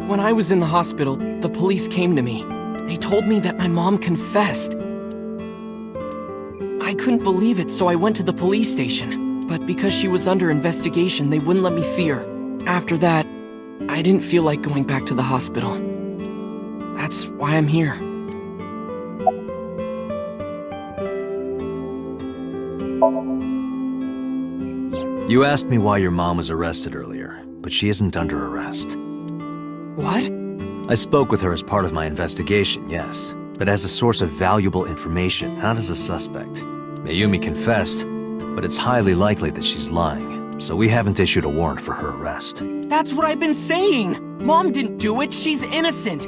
When I was in the hospital, the police came to me. They told me that my mom confessed. I couldn't believe it, so I went to the police station. But because she was under investigation, they wouldn't let me see her. After that, I didn't feel like going back to the hospital. That's why I'm here. You asked me why your mom was arrested earlier, but she isn't under arrest. What? I spoke with her as part of my investigation, yes, but as a source of valuable information, not as a suspect. Mayumi confessed, but it's highly likely that she's lying, so we haven't issued a warrant for her arrest. That's what I've been saying! Mom didn't do it, she's innocent!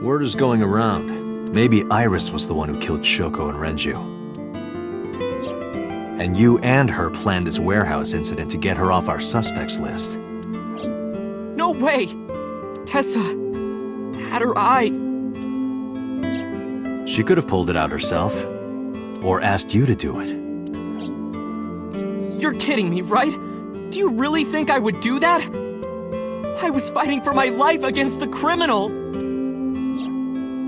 Word is going around. Maybe Iris was the one who killed Shoko and Renju. And you and her planned this warehouse incident to get her off our suspects list. No way! Tessa had her eye. She could have pulled it out herself, or asked you to do it. You're kidding me, right? Do you really think I would do that? I was fighting for my life against the criminal!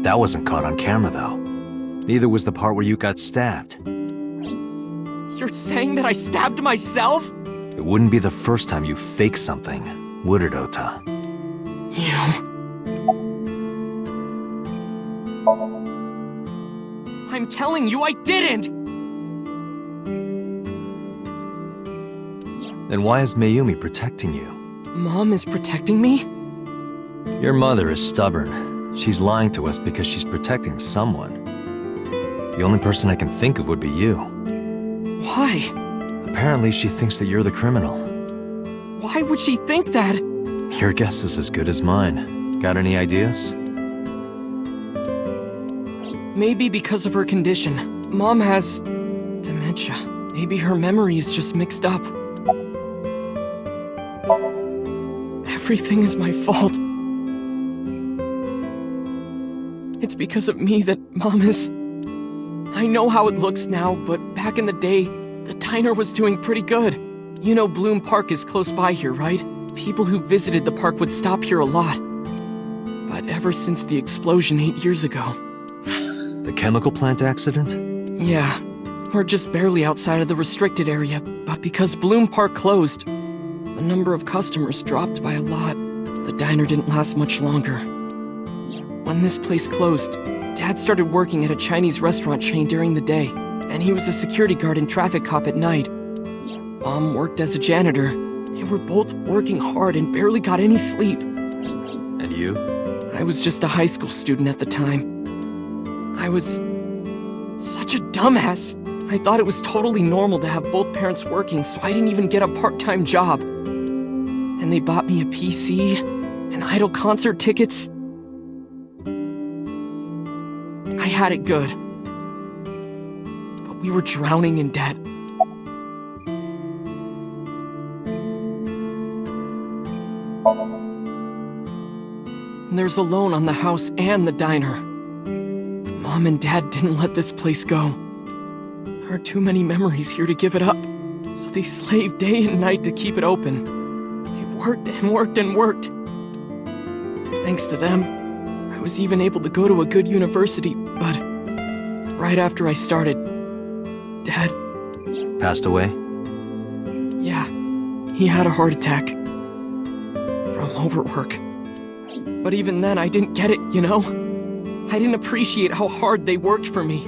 That wasn't caught on camera, though. Neither was the part where you got stabbed. You're saying that I stabbed myself? It wouldn't be the first time you faked something, would it, Ota? You... I'm telling you, I didn't! Then why is Mayumi protecting you? Mom is protecting me? Your mother is stubborn. She's lying to us because she's protecting someone. The only person I can think of would be you. Why? Apparently she thinks that you're the criminal. Why would she think that? Your guess is as good as mine. Got any ideas? Maybe because of her condition. Mom has... dementia. Maybe her memory is just mixed up. Everything is my fault. It's because of me that Mom is... I know how it looks now, but back in the day, the diner was doing pretty good. You know Bloom Park is close by here, right? People who visited the park would stop here a lot. But ever since the explosion 8 years ago... The chemical plant accident? Yeah, we're just barely outside of the restricted area, but because Bloom Park closed, the number of customers dropped by a lot. The diner didn't last much longer. When this place closed, Dad started working at a Chinese restaurant chain during the day, and he was a security guard and traffic cop at night. Mom worked as a janitor. They were both working hard and barely got any sleep. And you? I was just a high school student at the time. I was such a dumbass. I thought it was totally normal to have both parents working, so I didn't even get a part-time job. And they bought me a PC and idol concert tickets. I had it good. But we were drowning in debt. And there's a loan on the house and the diner. Mom and Dad didn't let this place go. There are too many memories here to give it up. So they slaved day and night to keep it open. They worked and worked and worked. Thanks to them, I was even able to go to a good university, but right after I started, Dad... Passed away? Yeah, he had a heart attack. From overwork. But even then, I didn't get it, you know? I didn't appreciate how hard they worked for me.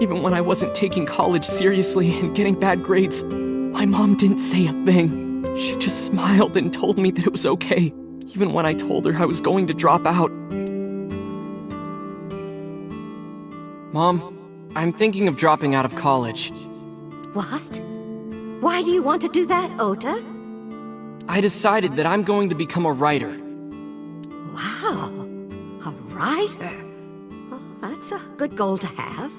Even when I wasn't taking college seriously and getting bad grades, my mom didn't say a thing. She just smiled and told me that it was okay, even when I told her I was going to drop out. Mom, I'm thinking of dropping out of college. What? Why do you want to do that, Ota? I decided that I'm going to become a writer. Wow, a writer. Oh, that's a good goal to have.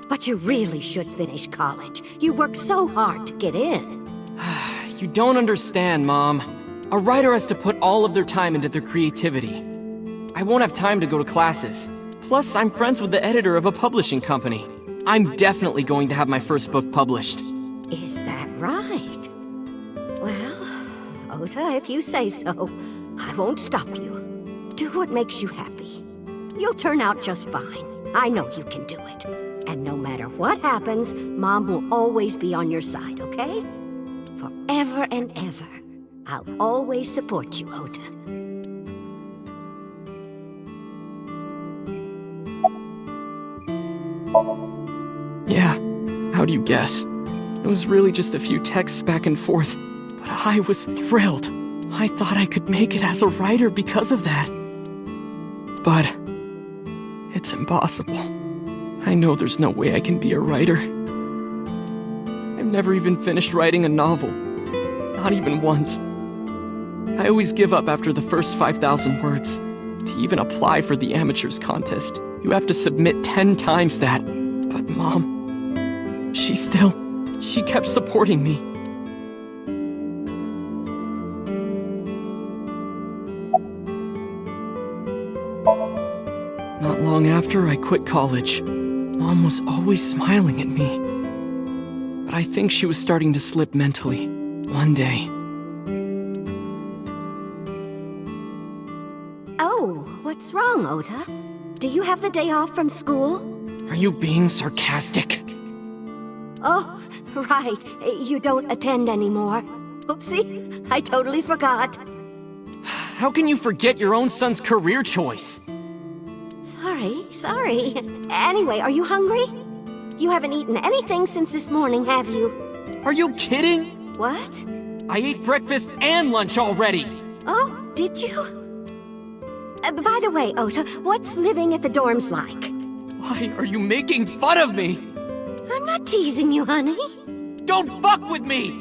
But you really should finish college. You work so hard to get in. You don't understand, Mom. A writer has to put all of their time into their creativity. I won't have time to go to classes. Plus, I'm friends with the editor of a publishing company. I'm definitely going to have my first book published. Is that right? Well, Ota, if you say so, I won't stop you. Do what makes you happy. You'll turn out just fine. I know you can do it. And no matter what happens, Mom will always be on your side, okay? Forever and ever. I'll always support you, Ota. Yeah, how do you guess? It was really just a few texts back and forth, but I was thrilled. I thought I could make it as a writer because of that. But it's impossible. I know there's no way I can be a writer. I've never even finished writing a novel. Not even once. I always give up after the first 5,000 words. To even apply for the amateurs contest, you have to submit 10 times that. But Mom, she kept supporting me. Not long after I quit college, Mom was always smiling at me. But I think she was starting to slip mentally. One day. Oh, what's wrong, Ota? Do you have the day off from school? Are you being sarcastic? Oh, right. You don't attend anymore. Oopsie, I totally forgot. How can you forget your own son's career choice? Sorry. Anyway, are you hungry? You haven't eaten anything since this morning, have you? Are you kidding? What? I ate breakfast and lunch already. Oh, did you? By the way, Ota, what's living at the dorms like? Why are you making fun of me? I'm not teasing you, honey. Don't fuck with me!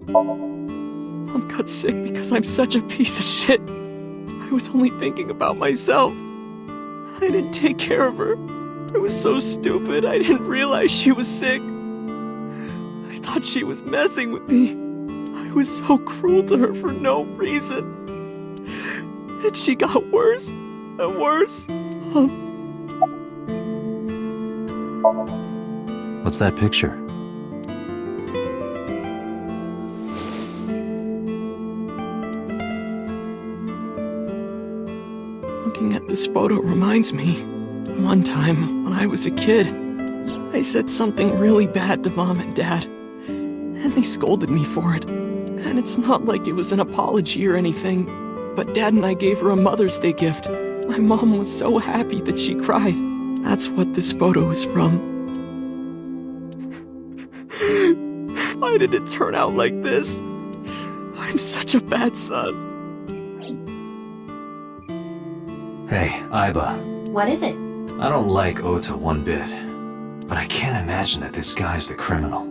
Mom got sick because I'm such a piece of shit. I was only thinking about myself. I didn't take care of her. I was so stupid, I didn't realize she was sick. I thought she was messing with me. I was so cruel to her for no reason. And she got worse and worse. What's that picture? Looking at this photo reminds me, one time when I was a kid, I said something really bad to Mom and Dad, and they scolded me for it. And it's not like it was an apology or anything, but Dad and I gave her a Mother's Day gift. My mom was so happy that she cried. That's what this photo is from. Why did it turn out like this? I'm such a bad son. Hey, Iba. What is it? I don't like Ota one bit, but I can't imagine that this guy's the criminal.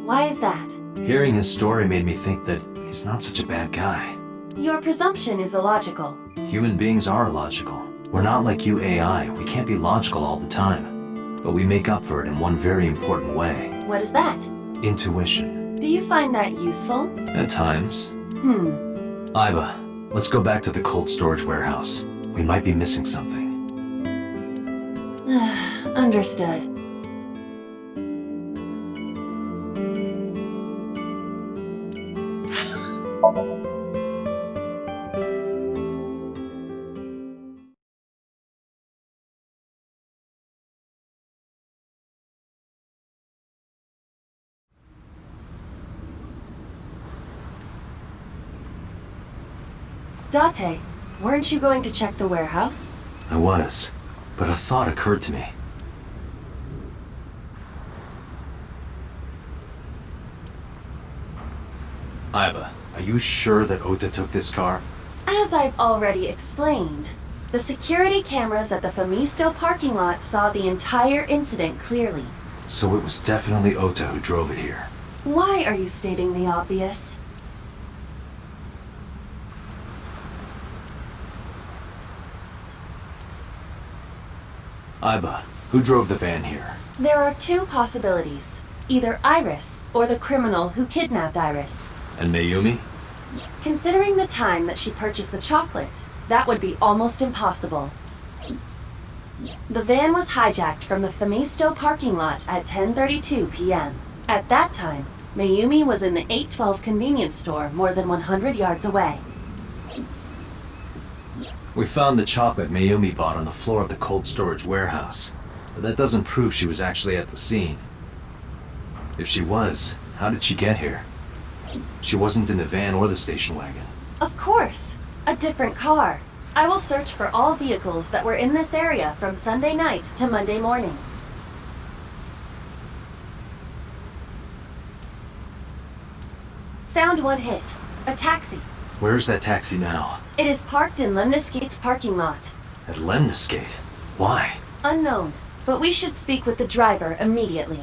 Why is that? Hearing his story made me think that he's not such a bad guy. Your presumption is illogical. Human beings are illogical. We're not like you AI, we can't be logical all the time. But we make up for it in one very important way. What is that? Intuition. Do you find that useful? At times. Iba, let's go back to the cold storage warehouse. We might be missing something. Understood. Date, weren't you going to check the warehouse? I was, but a thought occurred to me. Iba, are you sure that Ota took this car? As I've already explained, the security cameras at the Famisto parking lot saw the entire incident clearly. So it was definitely Ota who drove it here. Why are you stating the obvious? Iba, who drove the van here? There are two possibilities. Either Iris, or the criminal who kidnapped Iris. And Mayumi? Considering the time that she purchased the chocolate, that would be almost impossible. The van was hijacked from the Femisto parking lot at 10:32 p.m. At that time, Mayumi was in the 812 convenience store more than 100 yards away. We found the chocolate Mayumi bought on the floor of the cold storage warehouse, but that doesn't prove she was actually at the scene. If she was, how did she get here? She wasn't in the van or the station wagon. Of course! A different car. I will search for all vehicles that were in this area from Sunday night to Monday morning. Found one hit. A taxi. Where's that taxi now? It is parked in Lemniscate's parking lot. At Lemniscate? Why? Unknown, but we should speak with the driver immediately.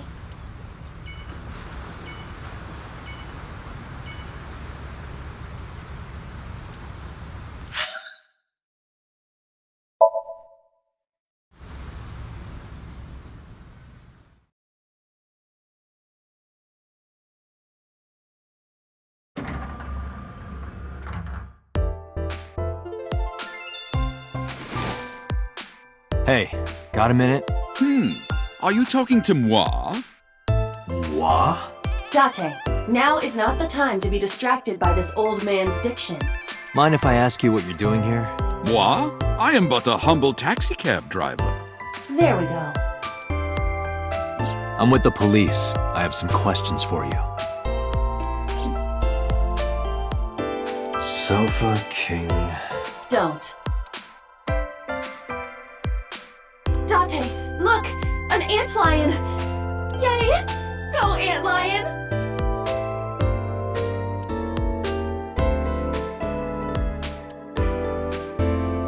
Hey, got a minute? Are you talking to moi? Moi? Date, now is not the time to be distracted by this old man's diction. Mind if I ask you what you're doing here? Moi? I am but a humble taxicab driver. There we go. I'm with the police. I have some questions for you. Sofa King. Don't. Date, look! An antlion! Yay! Go, antlion!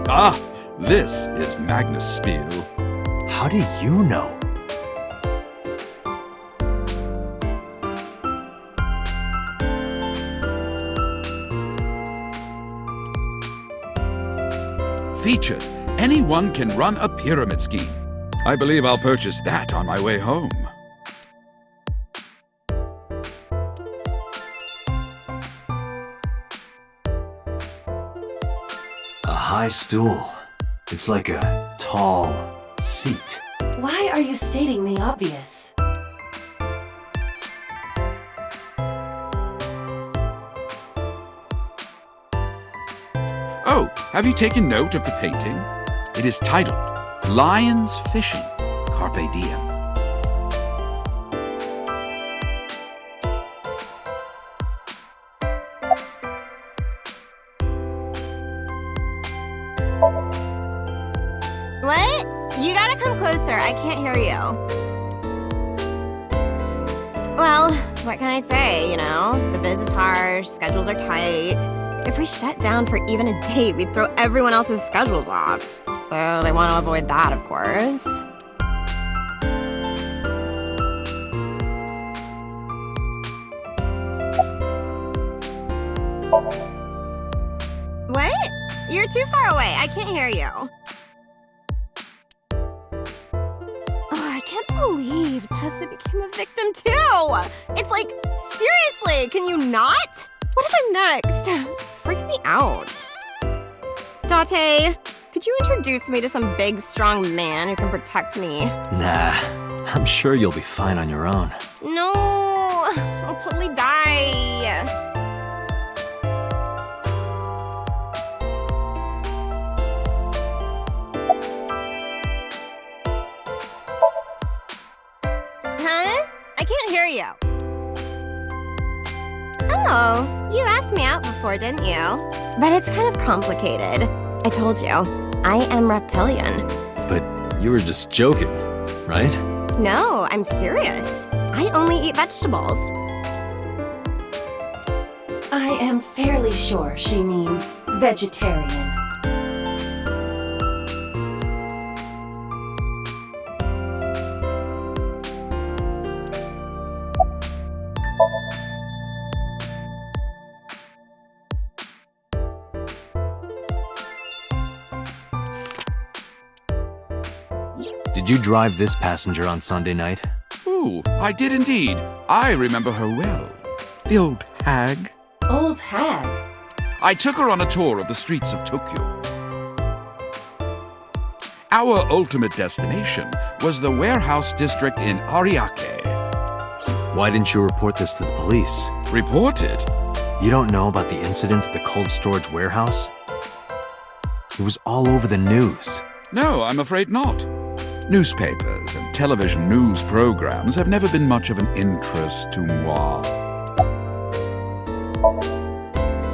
Ah, this is Magnus Spiel. How do you know? Featured. Anyone can run a pyramid scheme. I believe I'll purchase that on my way home. A high stool. It's like a tall seat. Why are you stating the obvious? Oh, have you taken note of the painting? It is titled Lions Fishing, Carpe Diem. What? You gotta come closer. I can't hear you. Well, what can I say, you know? The biz is harsh, schedules are tight. If we shut down for even a date, we'd throw everyone else's schedules off. So they want to avoid that, of course. What? You're too far away. I can't hear you. Oh, I can't believe Tessa became a victim too. It's like, seriously, can you not? What if I'm next? Freaks me out. Date, could you introduce me to some big, strong man who can protect me? Nah, I'm sure you'll be fine on your own. No, I'll totally die. Huh? I can't hear you. Oh, you asked me out before, didn't you? But it's kind of complicated. I told you, I am reptilian. But you were just joking, right? No, I'm serious. I only eat vegetables. I am fairly sure she means vegetarian. Did you drive this passenger on Sunday night? Ooh, I did indeed. I remember her well. The old hag. Old hag? I took her on a tour of the streets of Tokyo. Our ultimate destination was the warehouse district in Ariake. Why didn't you report this to the police? Reported? You don't know about the incident at the cold storage warehouse? It was all over the news. No, I'm afraid not. Newspapers and television news programs have never been much of an interest to moi.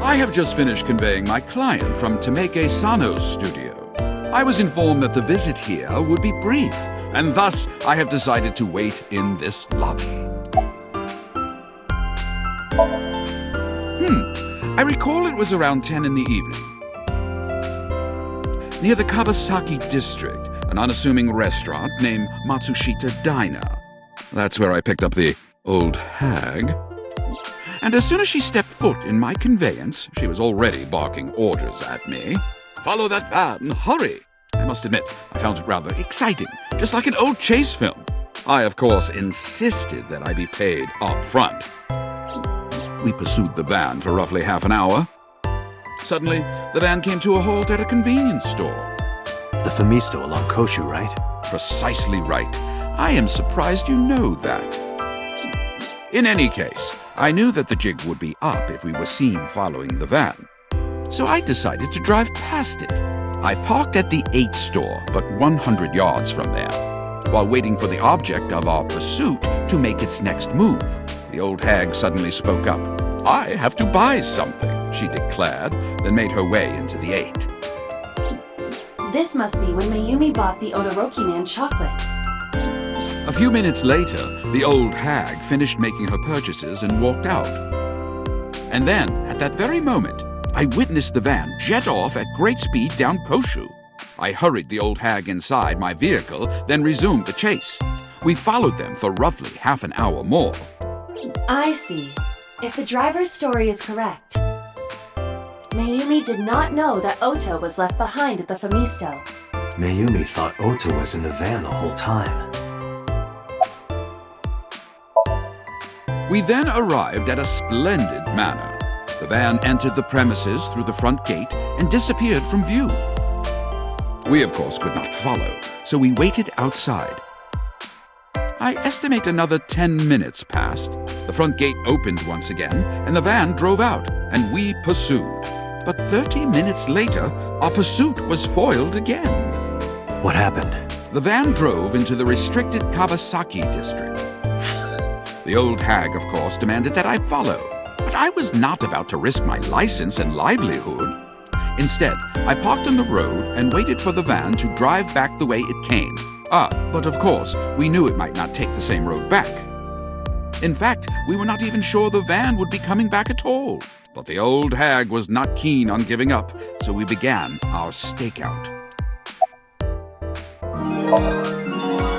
I have just finished conveying my client from Tameke Sano's studio. I was informed that the visit here would be brief, and thus I have decided to wait in this lobby. I recall it was around 10 in the evening. Near the Kabasaki district, an unassuming restaurant named Matsushita Diner. That's where I picked up the old hag. And as soon as she stepped foot in my conveyance, she was already barking orders at me. Follow that van, hurry! I must admit, I found it rather exciting, just like an old chase film. I, of course, insisted that I be paid up front. We pursued the van for roughly half an hour. Suddenly, the van came to a halt at a convenience store. The Famisto along Koshu, right? Precisely right. I am surprised you know that. In any case, I knew that the jig would be up if we were seen following the van. So I decided to drive past it. I parked at the 8 store, but 100 yards from there, while waiting for the object of our pursuit to make its next move. The old hag suddenly spoke up. I have to buy something, she declared, then made her way into the 8. This must be when Mayumi bought the Odoroki Man chocolate. A few minutes later, the old hag finished making her purchases and walked out. And then, at that very moment, I witnessed the van jet off at great speed down Koshu. I hurried the old hag inside my vehicle, then resumed the chase. We followed them for roughly half an hour more. I see. If the driver's story is correct, Mayumi did not know that Ota was left behind at the Famisto. Mayumi thought Ota was in the van the whole time. We then arrived at a splendid manor. The van entered the premises through the front gate and disappeared from view. We, of course, could not follow, so we waited outside. I estimate another 10 minutes passed. The front gate opened once again, and the van drove out, and we pursued. But 30 minutes later, our pursuit was foiled again. What happened? The van drove into the restricted Kabasaki district. The old hag, of course, demanded that I follow, but I was not about to risk my license and livelihood. Instead, I parked on the road and waited for the van to drive back the way it came. But of course, we knew it might not take the same road back. In fact, we were not even sure the van would be coming back at all. But the old hag was not keen on giving up, so we began our stakeout.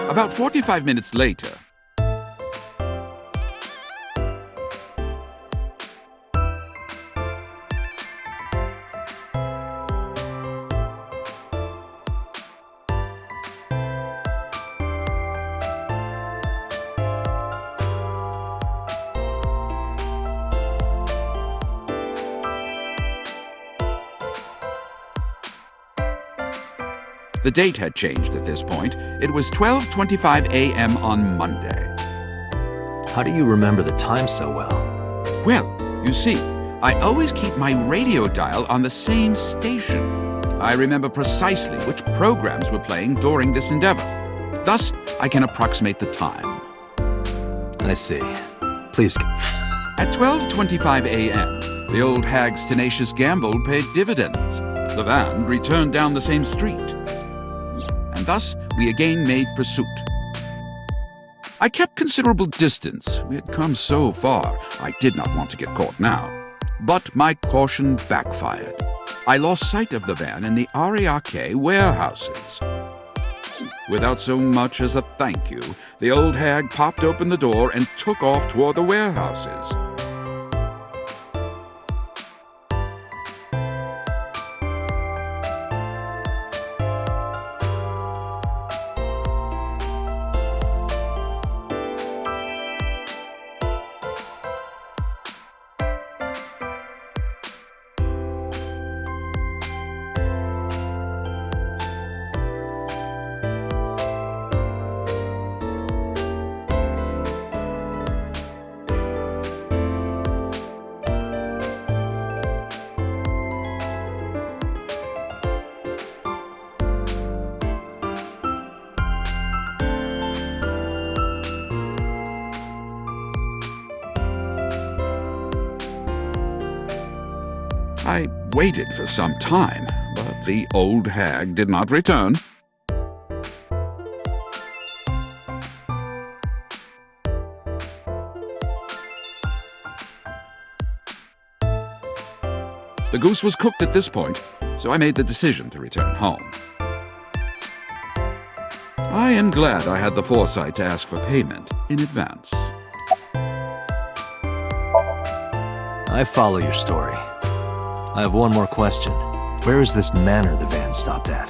About 45 minutes later, the date had changed at this point. It was 12:25 a.m. on Monday. How do you remember the time so well? Well, you see, I always keep my radio dial on the same station. I remember precisely which programs were playing during this endeavor. Thus, I can approximate the time. I see. Please. At 12:25 a.m., the old hag's tenacious gamble paid dividends. The van returned down the same street. And thus, we again made pursuit. I kept considerable distance. We had come so far, I did not want to get caught now. But my caution backfired. I lost sight of the van in the Ariake warehouses. Without so much as a thank you, the old hag popped open the door and took off toward the warehouses. I waited for some time, but the old hag did not return. The goose was cooked at this point, so I made the decision to return home. I am glad I had the foresight to ask for payment in advance. I follow your story. I have one more question. Where is this manor the van stopped at?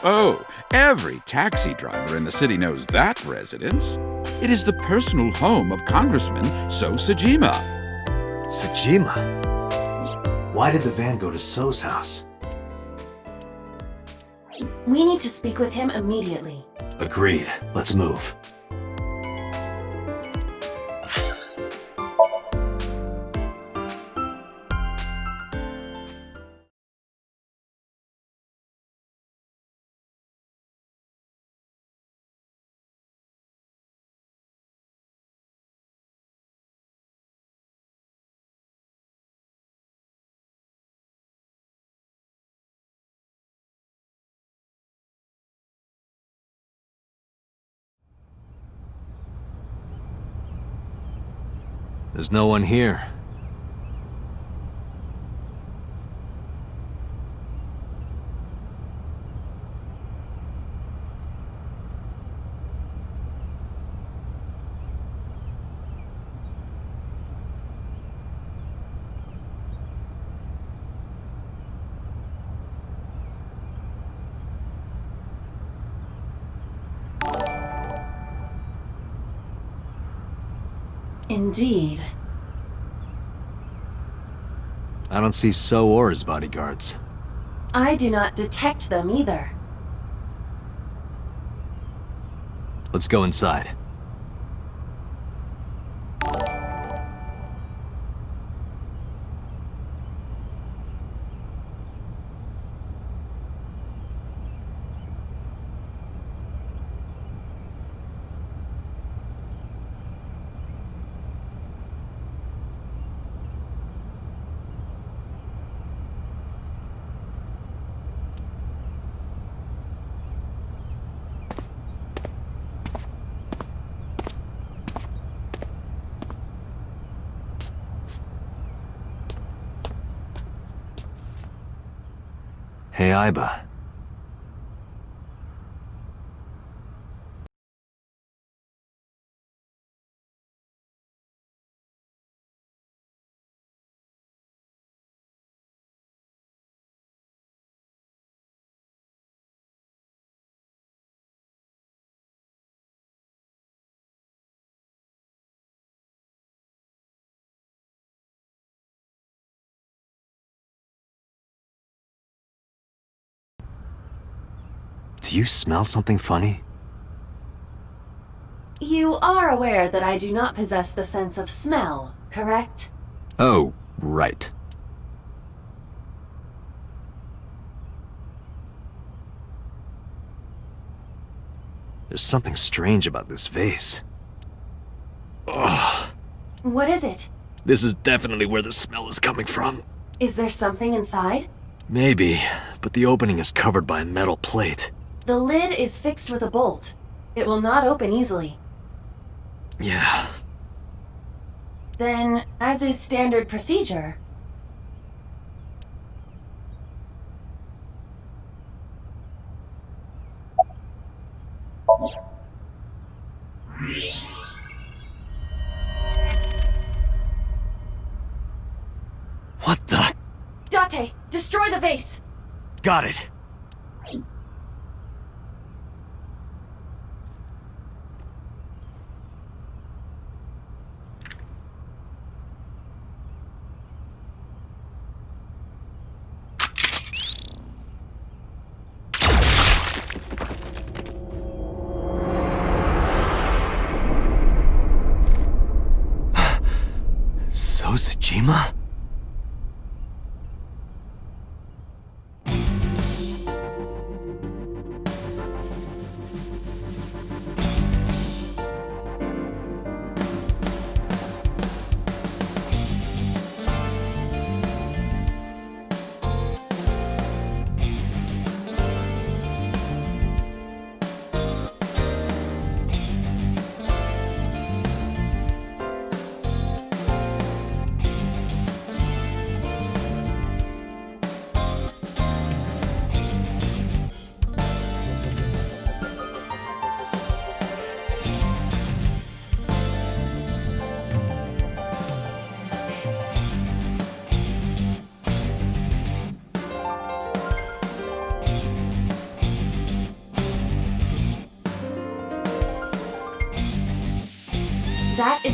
Oh, every taxi driver in the city knows that residence. It is the personal home of Congressman So Sajima. Sajima? Why did the van go to So's house? We need to speak with him immediately. Agreed. Let's move. There's no one here. Indeed. I don't see So or his bodyguards. I do not detect them either. Let's go inside. Hey, Aiba. Do you smell something funny? You are aware that I do not possess the sense of smell, correct? Oh, right. There's something strange about this vase. Ugh. What is it? This is definitely where the smell is coming from. Is there something inside? Maybe, but the opening is covered by a metal plate. The lid is fixed with a bolt. It will not open easily. Yeah. Then, as is standard procedure, What the? Date, destroy the vase! Got it. So, Sajima?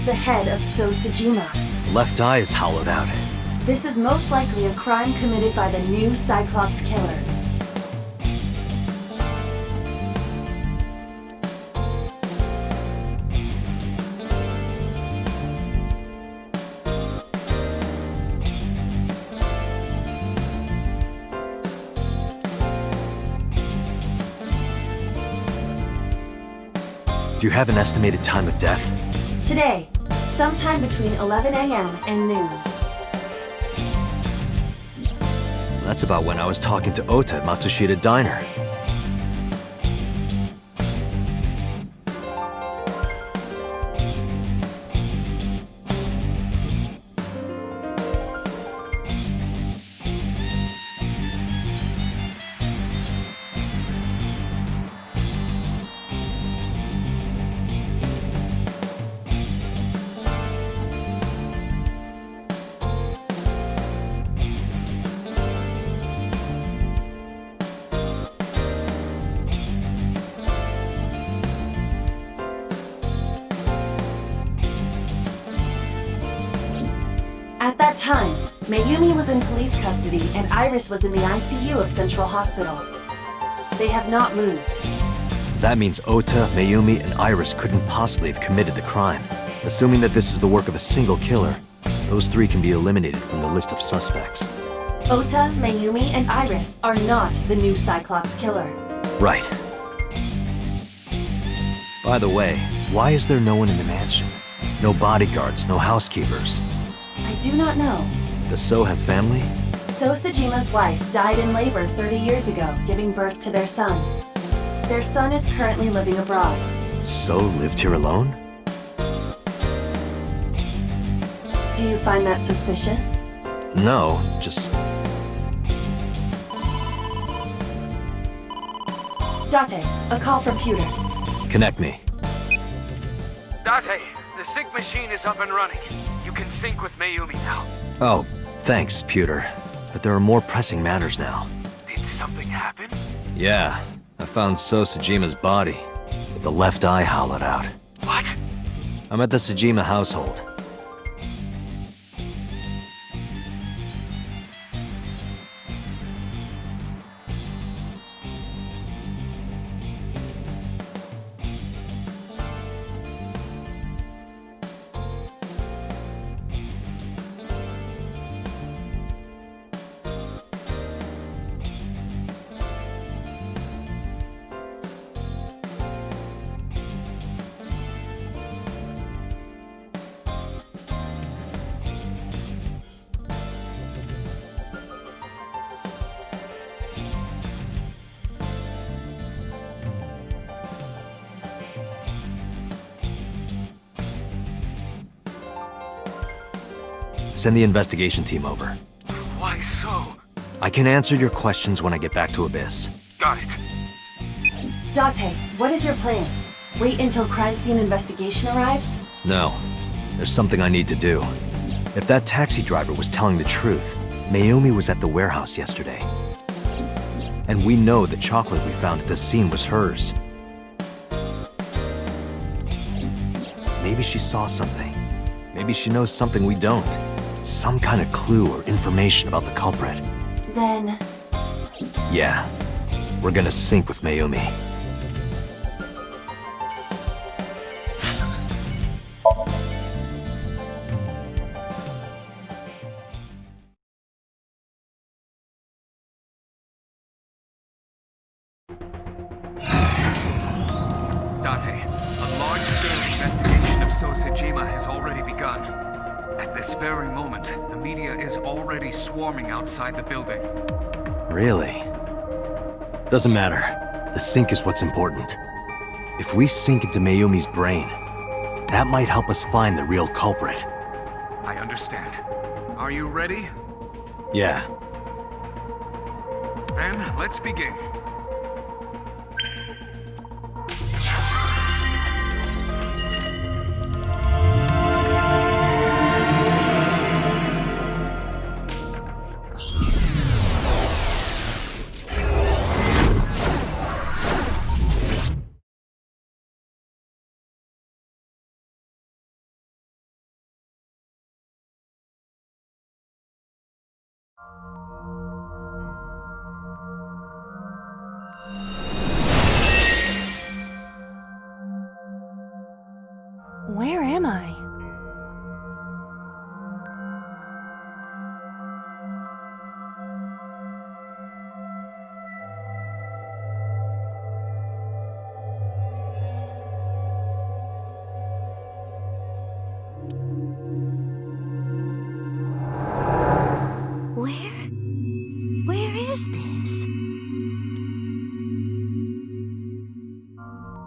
is the head of Sojima. Left eye is hollowed out. This is most likely a crime committed by the new Cyclops killer. Do you have an estimated time of death? Today, sometime between 11 a.m. and noon. That's about when I was talking to Ota at Matsushita Diner. At that time, Mayumi was in police custody and Iris was in the ICU of Central Hospital. They have not moved. That means Ota, Mayumi, and Iris couldn't possibly have committed the crime. Assuming that this is the work of a single killer, those three can be eliminated from the list of suspects. Ota, Mayumi, and Iris are not the new Cyclops killer. Right. By the way, why is there no one in the mansion? No bodyguards, no housekeepers. I do not know. The So have family? Sosajima's wife died in labor 30 years ago, giving birth to their son. Their son is currently living abroad. So lived here alone? Do you find that suspicious? No, just... Date, a call from Pewter. connect me. Date, the sync machine is up and running. You can sync with Mayumi now. Oh, thanks, Pewter. But there are more pressing matters now. Did something happen? Yeah, I found So Sajima's body, with the left eye hollowed out. What? I'm at the Sajima household. Send the investigation team over. Why so? I can answer your questions when I get back to Abyss. Got it. Date, what is your plan? Wait until crime scene investigation arrives? No, there's something I need to do. If that taxi driver was telling the truth, Mayumi was at the warehouse yesterday. And we know the chocolate we found at the scene was hers. Maybe she saw something. Maybe she knows something we don't. Some kind of clue or information about the culprit. Then, Yeah, we're gonna sync with Mayumi. Date, a large-scale investigation of Sosejima has already begun. At this very moment, the media is already swarming outside the building. Really? Doesn't matter. The sync is what's important. If we sink into Mayumi's brain, that might help us find the real culprit. I understand. Are you ready? Yeah. Then, let's begin.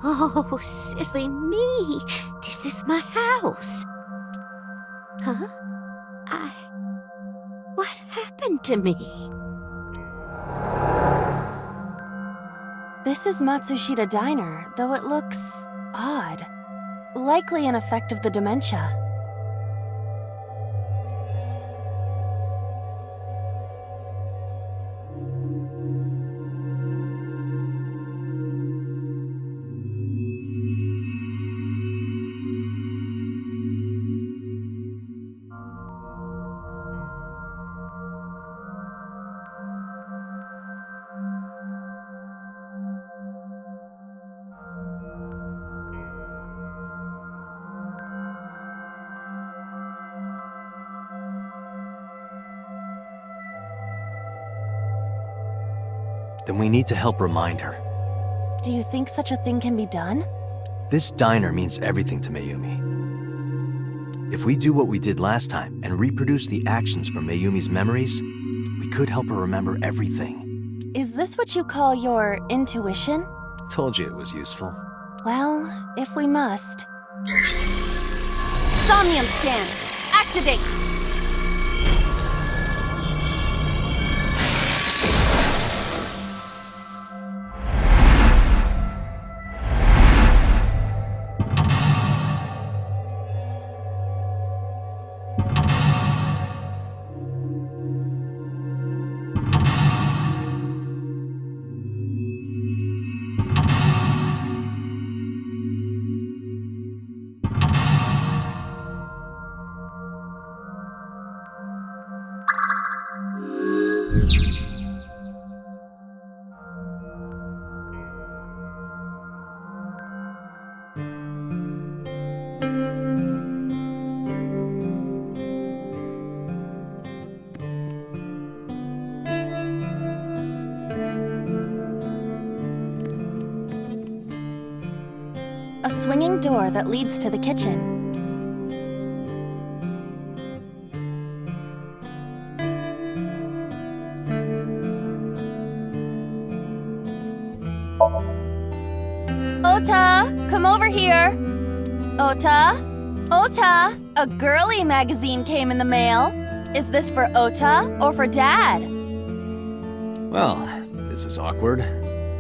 Oh, silly me. This is my house. Huh? What happened to me? This is Matsushita Diner, though it looks odd. Likely an effect of the dementia. Then we need to help remind her. Do you think such a thing can be done? This diner means everything to Mayumi. If we do what we did last time and reproduce the actions from Mayumi's memories, we could help her remember everything. Is this what you call your intuition? Told you it was useful. Well, if we must. Somnium scan! Activate! A swinging door that leads to the kitchen. Ota, come over here. Ota? Ota, a girly magazine came in the mail. Is this for Ota or for Dad? Well, this is awkward,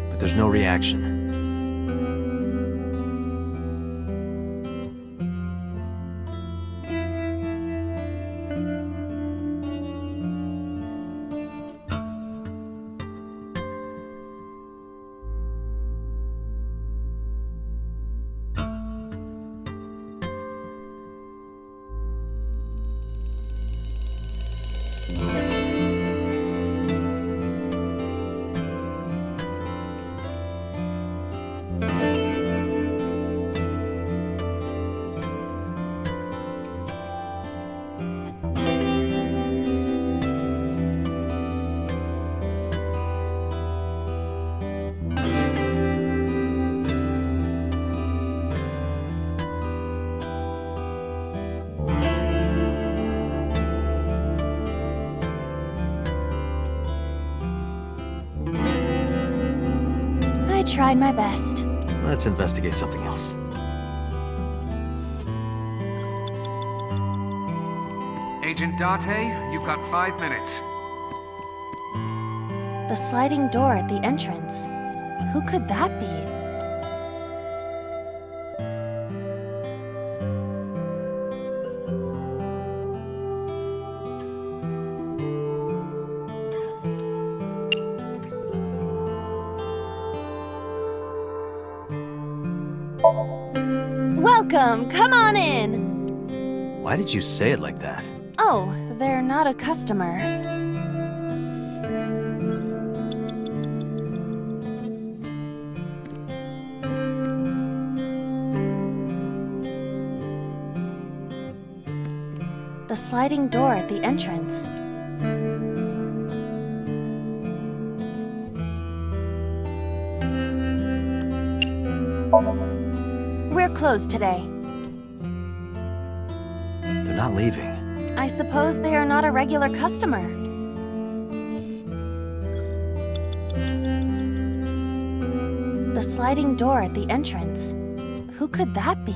but there's no reaction. I tried my best. Let's investigate something else. Agent Date, you've got 5 minutes. The sliding door at the entrance. Who could that be? Welcome! Come on in! Why did you say it like that? Oh, they're not a customer. The sliding door at the entrance. We're closed today. They're not leaving. I suppose they are not a regular customer. The sliding door at the entrance. Who could that be?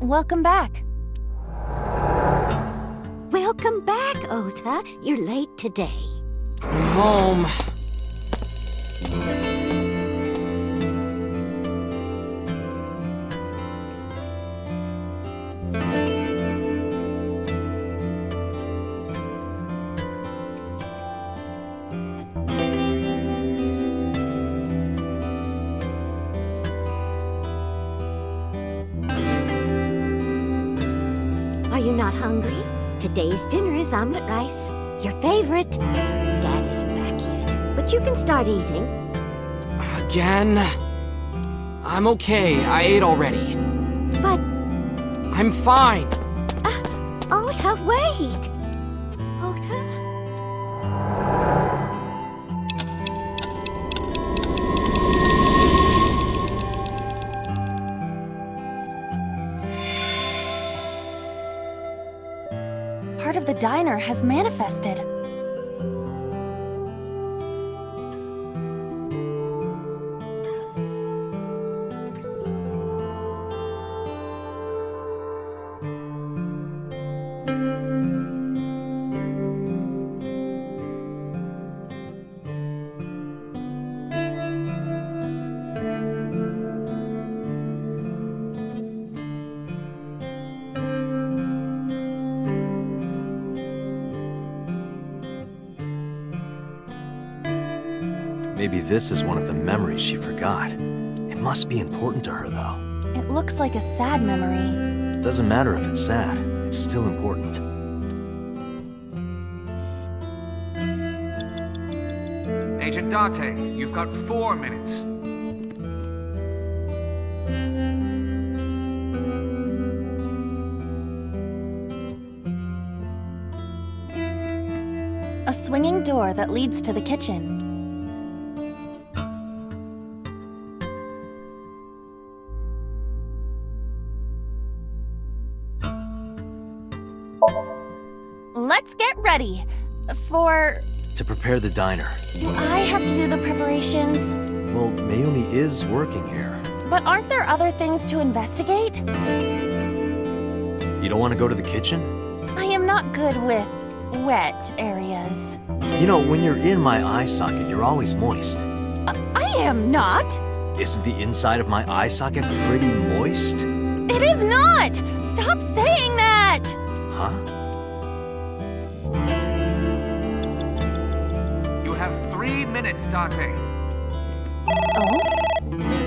Welcome back. Welcome back, Ota. You're late today. I'm home. Are you not hungry? Today's dinner is omelet rice. Your favorite. Dad isn't back yet, but you can start eating. Again? I'm okay. I ate already. But, I'm fine. Ota, wait! Ota? Part of the diner has manifested. Maybe this is one of the memories she forgot. It must be important to her, though. It looks like a sad memory. It doesn't matter if it's sad. It's still important. Agent Date, you've got 4 minutes. A swinging door that leads to the kitchen. Let's get ready for... To prepare the diner. Do I have to do the preparations? Well, Mayumi is working here. But aren't there other things to investigate? You don't want to go to the kitchen? I am not good with wet areas. You know, when you're in my eye socket, you're always moist. I am not! Isn't the inside of my eye socket pretty moist? It is not! Stop saying that! Huh? You have 3 minutes, Date. Oh?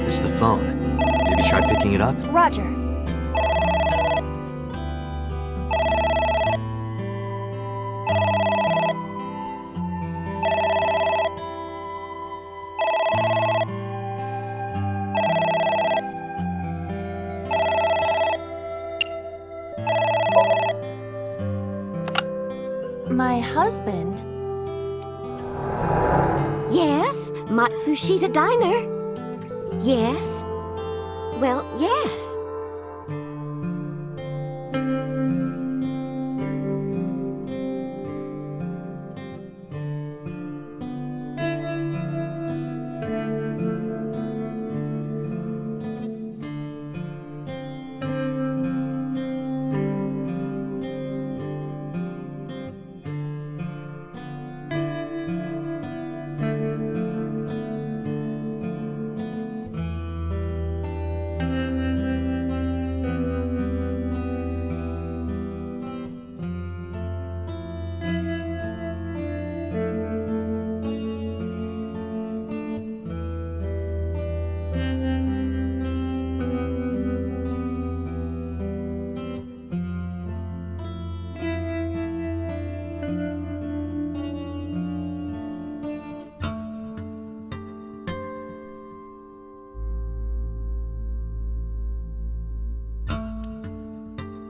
It's the phone. Maybe try picking it up? Roger. My husband? Yes, Matsushita Diner. Yes. Well, yes.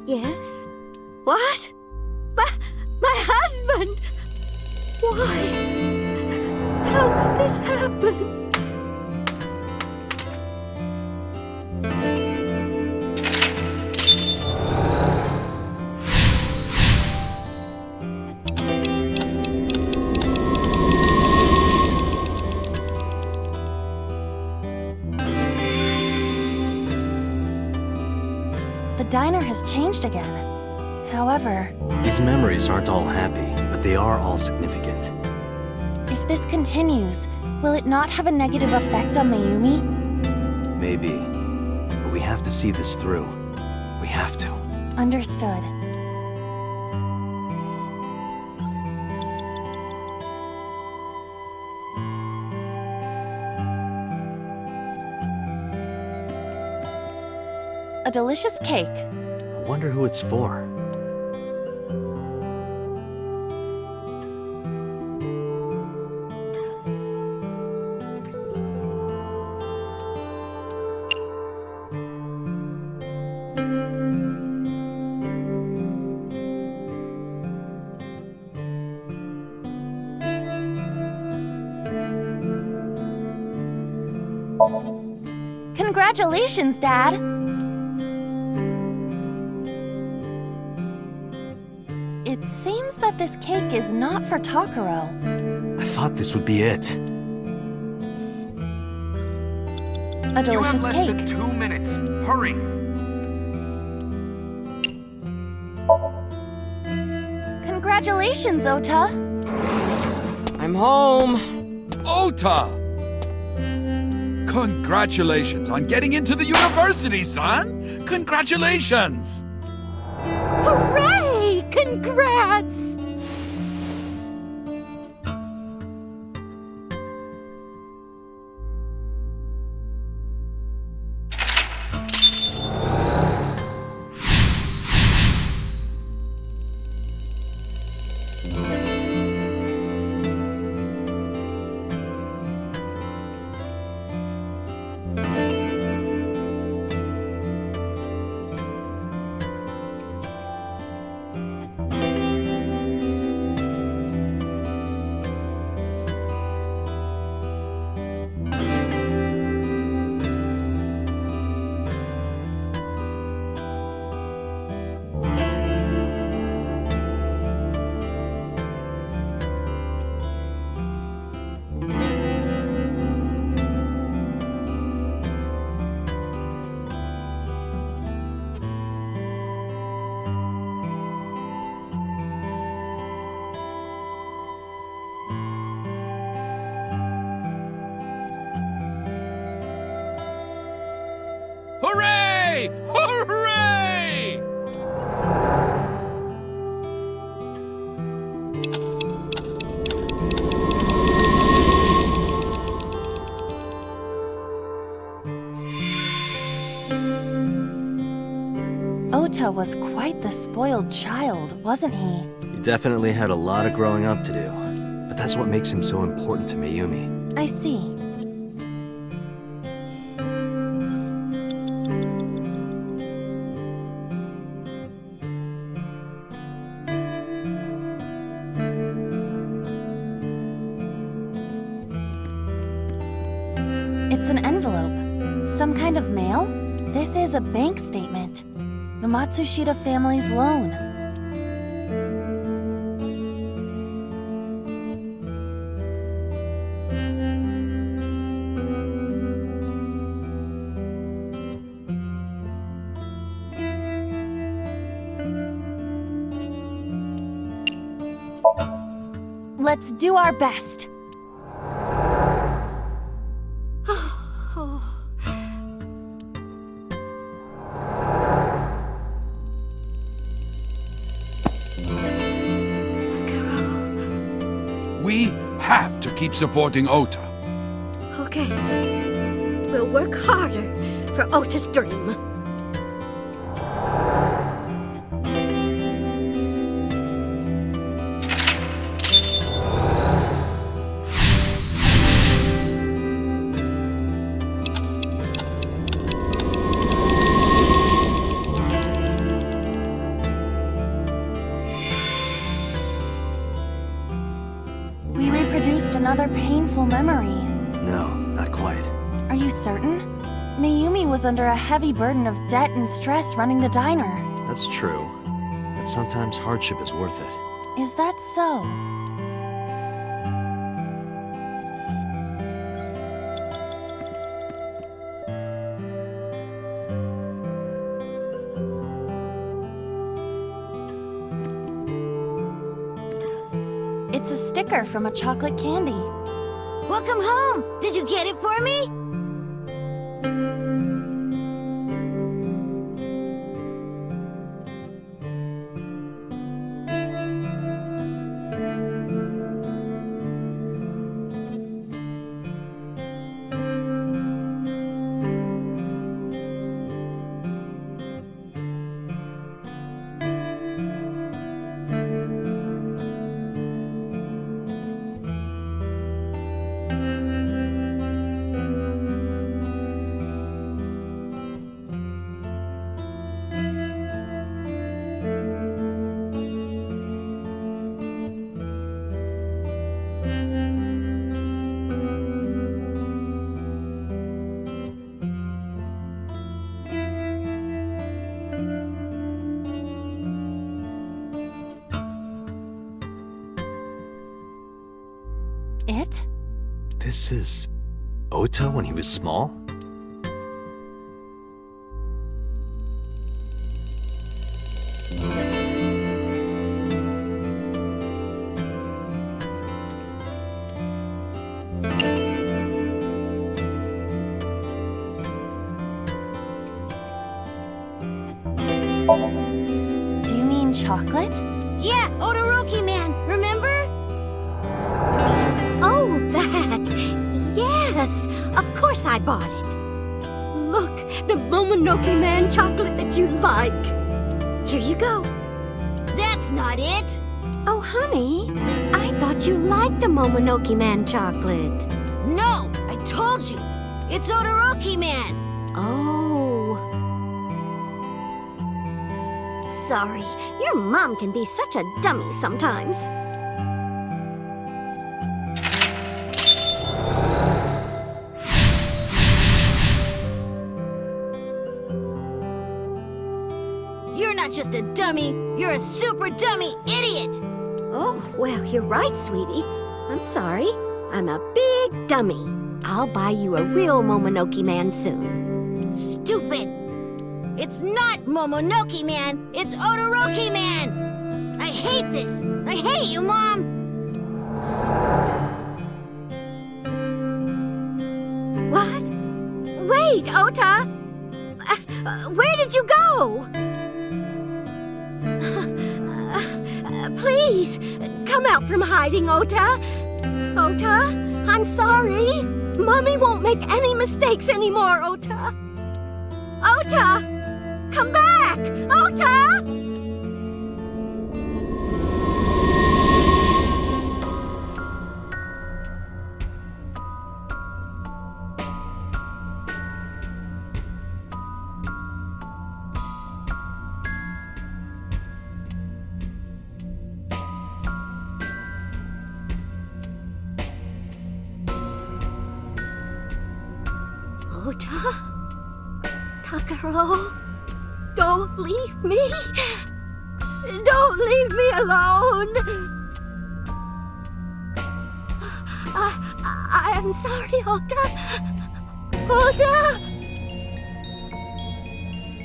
Yes? What? My husband! Why? How could this happen? The diner has changed again. However, These memories aren't all happy, but they are all significant. if this continues, will it not have a negative effect on Mayumi? Maybe. But we have to see this through. We have to. Understood. A delicious cake. I wonder who it's for. Congratulations, Dad! It seems that this cake is not for Takuro. I thought this would be it. A You delicious have less cake. than 2 minutes. Hurry! Congratulations, Ota! I'm home. Ota! Congratulations on getting into the university, son! Congratulations! Hooray! Congrats! Hooray! Hooray! Ota was quite the spoiled child, wasn't he? He definitely had a lot of growing up to do. But that's what makes him so important to Mayumi. I see. It's an envelope. Some kind of mail? This is a bank statement. The Matsushita family's loan. Let's do our best. We have to keep supporting Ota. Okay. We'll work harder for Ota's dream. We reproduced another painful memory. No, not quite. Are you certain? Mayumi was under a heavy burden of debt and stress running the diner. That's true. But sometimes hardship is worth it. Is that so? It's a sticker from a chocolate candy. Welcome home. Did you get it for me? It? This is Ota when he was small? Do you mean chocolate? Yeah, Todoroki Man, remember? Oh, that. Yes, of course I bought it. Look, the Momonoke Man chocolate that you like. Here you go. That's not it. Oh, honey, I thought you liked the Momonoke Man chocolate. No, I told you. It's Todoroki Man. Oh. Sorry, your mom can be such a dummy sometimes. You're not just a dummy, you're a super dummy idiot! Oh, well, you're right, sweetie. I'm sorry. I'm a big dummy. I'll buy you a real Momonoke Man soon. Stupid! It's not Momonoke Man, it's Todoroki Man! I hate this! I hate you, Mom! What? Wait, Ota! Where did you go? Please, come out from hiding, Ota. Ota, I'm sorry. Mommy won't make any mistakes anymore, Ota. Ota! Come back! Ota! Ota? Takaro? Don't leave me! Don't leave me alone! I am sorry, Ota. Ota!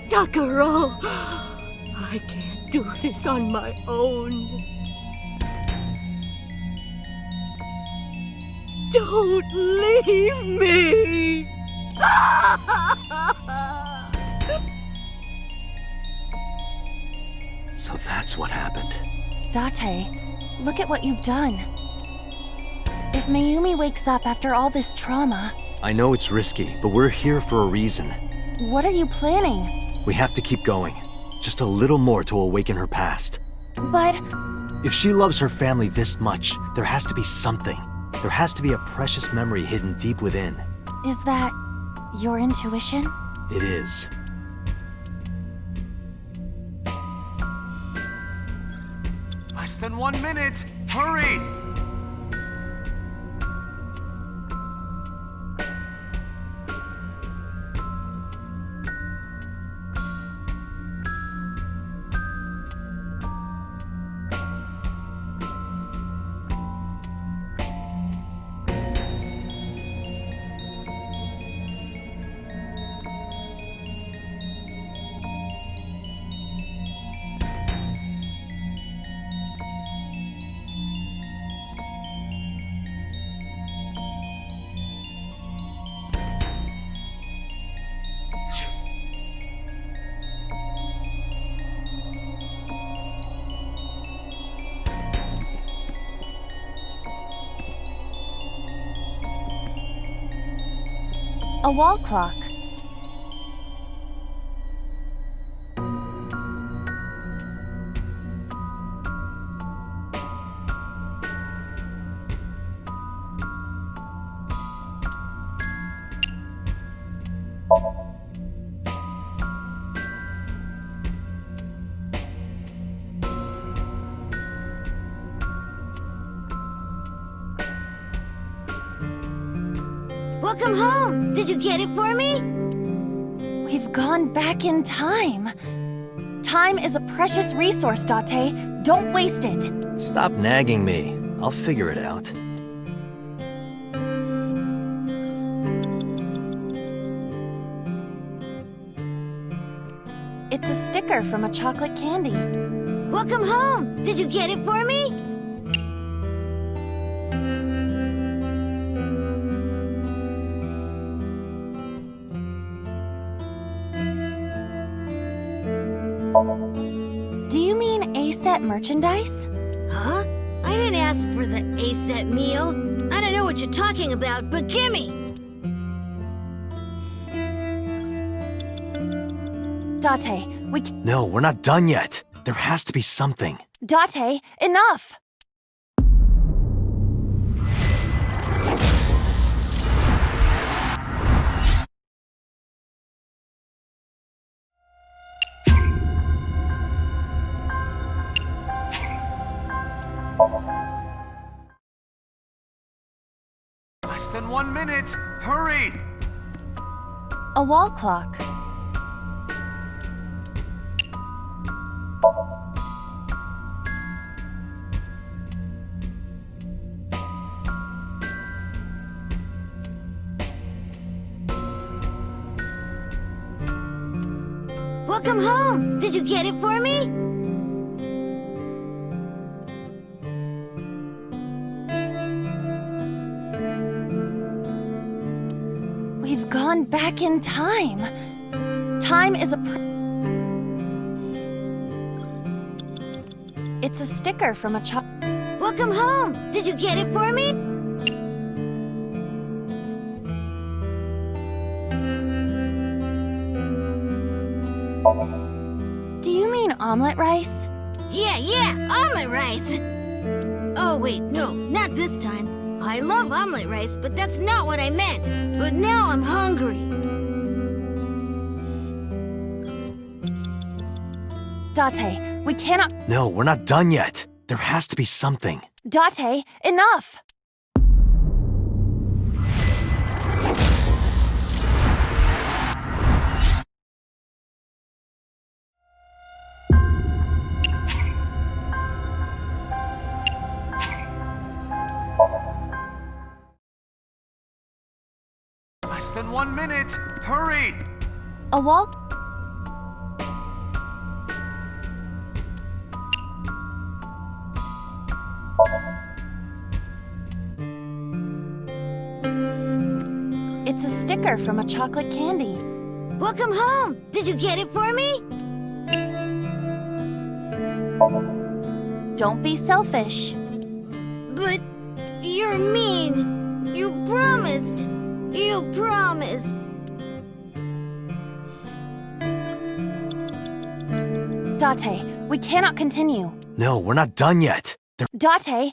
Takaro! I can't do this on my own. Don't leave me! So that's what happened. Date, look at what you've done. If Mayumi wakes up after all this trauma, I know it's risky, but we're here for a reason. what are you planning? We have to keep going. Just a little more to awaken her past. But If she loves her family this much, there has to be something. There has to be a precious memory hidden deep within. is that your intuition? It is. Less than 1 minute! Hurry! A wall clock. Welcome home! Did you get it for me? We've gone back in time. Time is a precious resource, Date. Don't waste it. Stop nagging me. I'll figure it out. It's a sticker from a chocolate candy. Welcome home! Did you get it for me? Do you mean A-set merchandise? Huh? I didn't ask for the A-set meal. I don't know what you're talking about, but gimme! Date, No, we're not done yet. There has to be something. Date, enough! Less than 1 minute! Hurry! A wall clock. Welcome home! Did you get it for me? We've gone back in time. Time is a It's a sticker from a Welcome home! Did you get it for me? Do you mean omelet rice? Yeah, omelet rice! Oh, wait, no, not this time. I love omelet rice, but that's not what I meant. But now I'm hungry. Date, we cannot... No, we're not done yet. There has to be something. Date, enough! Less than 1 minute! Hurry! A wall... It's a sticker from a chocolate candy. Welcome home! Did you get it for me? Don't be selfish. But you're mean. You promised. You promised. Date, we cannot continue. No, we're not done yet. Date...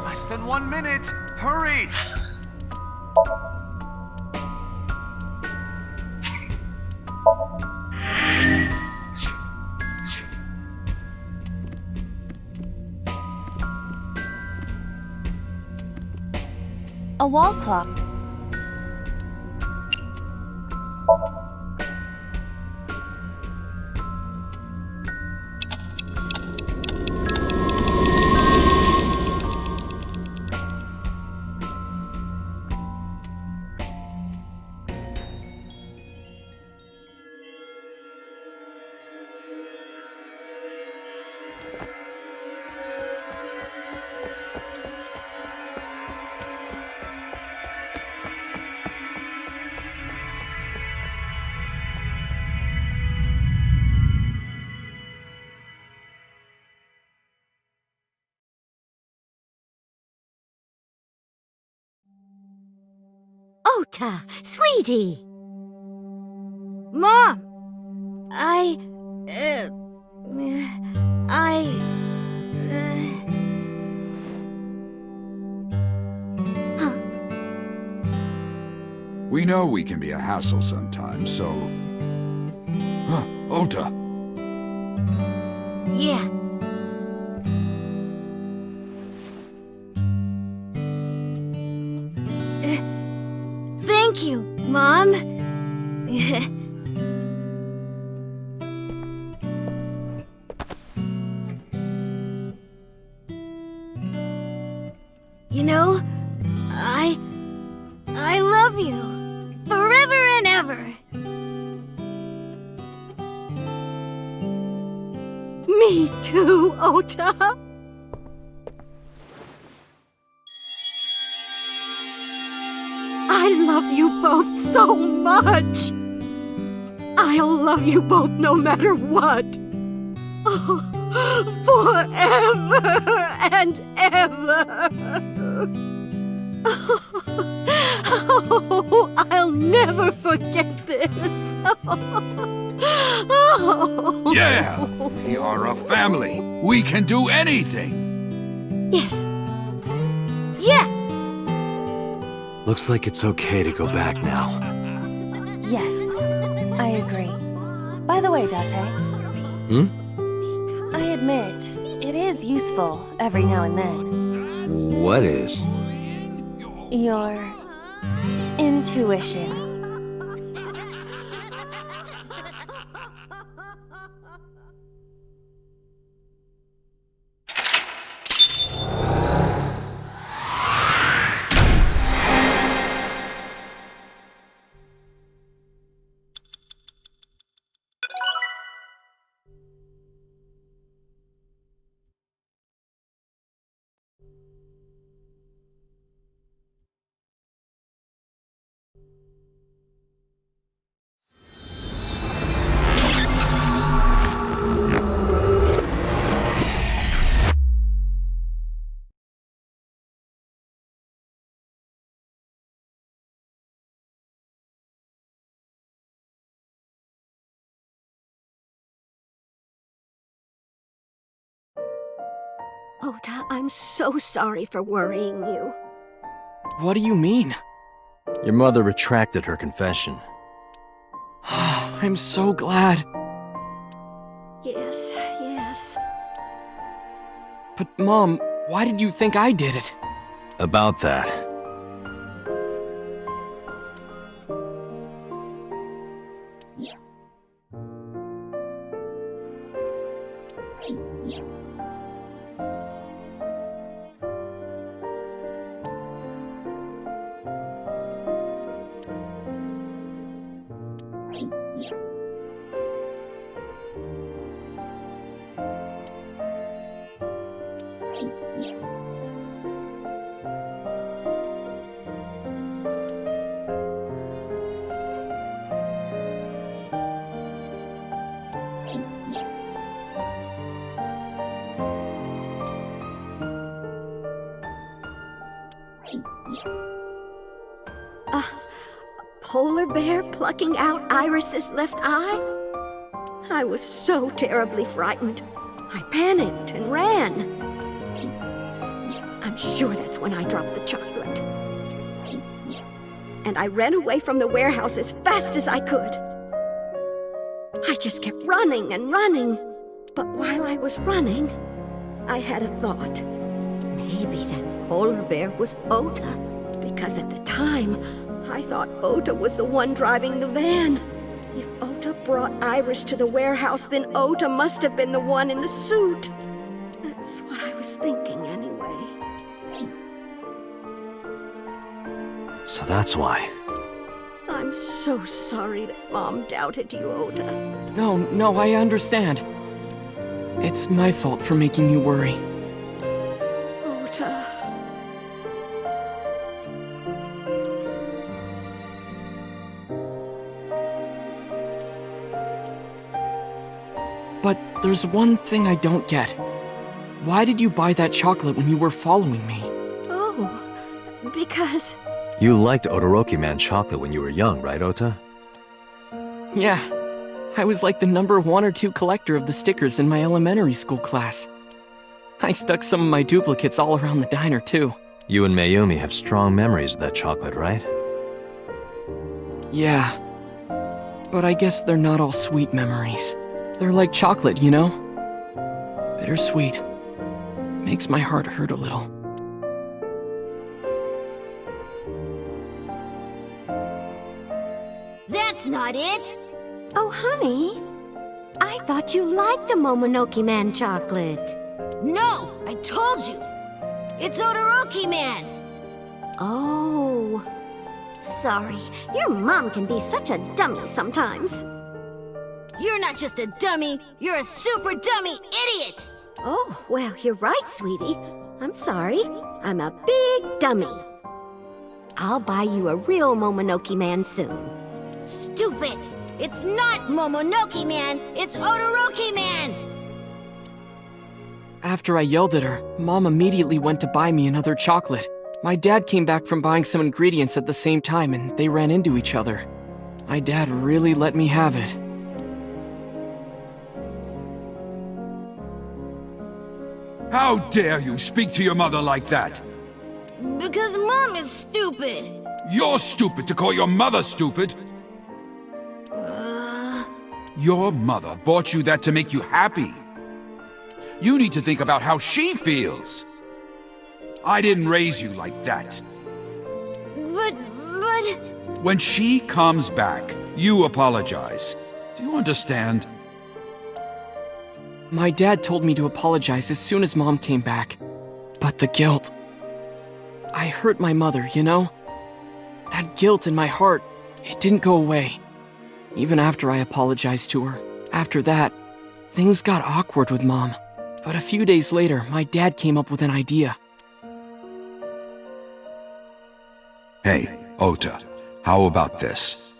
Less than 1 minute! Hurry! A wall clock. Ota, sweetie. Mom! We know we can be a hassle sometimes, so... Ota. Yeah. Thank you, Mom. You know, I love you. Forever and ever. Me too, Ota. I love you both so much. I'll love you both no matter what. Oh, forever and ever. Oh, I'll never forget this. Oh. Yeah! We are a family. We can do anything. Yes. Yeah. Looks like it's okay to go back now. Yes, I agree. By the way, Date. I admit, it is useful every now and then. What is? Your intuition. Ota, I'm so sorry for worrying you. What do you mean? Your mother retracted her confession. I'm so glad. Yes, yes. But Mom, why did you think I did it? About that. Polar bear plucking out Iris's left eye? I was so terribly frightened. I panicked and ran. I'm sure that's when I dropped the chocolate. And I ran away from the warehouse as fast as I could. I just kept running and running. But while I was running, I had a thought. Maybe that polar bear was Ota, because at the time, I thought Ota was the one driving the van. If Ota brought Iris to the warehouse, then Ota must have been the one in the suit. That's what I was thinking anyway. So that's why. I'm so sorry that Mom doubted you, Ota. No, I understand. It's my fault for making you worry. Ota. But there's one thing I don't get. Why did you buy that chocolate when you were following me? Oh, because You liked Todoroki Man chocolate when you were young, right, Ota? Yeah, I was like the number 1 or 2 collector of the stickers in my elementary school class. I stuck some of my duplicates all around the diner, too. You and Mayumi have strong memories of that chocolate, right? Yeah. But I guess they're not all sweet memories. They're like chocolate, you know? Bittersweet. Makes my heart hurt a little. That's not it! Oh, honey. I thought you liked the Momonoke Man chocolate. No! I told you! It's Todoroki Man! Oh. Sorry, your mom can be such a dummy sometimes. You're not just a dummy, you're a super dummy idiot! Oh, well, you're right, sweetie. I'm sorry. I'm a big dummy. I'll buy you a real Momonoke Man soon. Stupid! It's not Momonoke Man, it's Todoroki Man! After I yelled at her, Mom immediately went to buy me another chocolate. My dad came back from buying some ingredients at the same time and they ran into each other. My dad really let me have it. How dare you speak to your mother like that? Because Mom is stupid! You're stupid to call your mother stupid! Your mother bought you that to make you happy. You need to think about how she feels. I didn't raise you like that. But... When she comes back, you apologize. Do you understand? My dad told me to apologize as soon as Mom came back. But the guilt... I hurt my mother, you know? That guilt in my heart, it didn't go away. Even after I apologized to her. After that, things got awkward with Mom. But a few days later, my dad came up with an idea. Hey, Ota, how about this?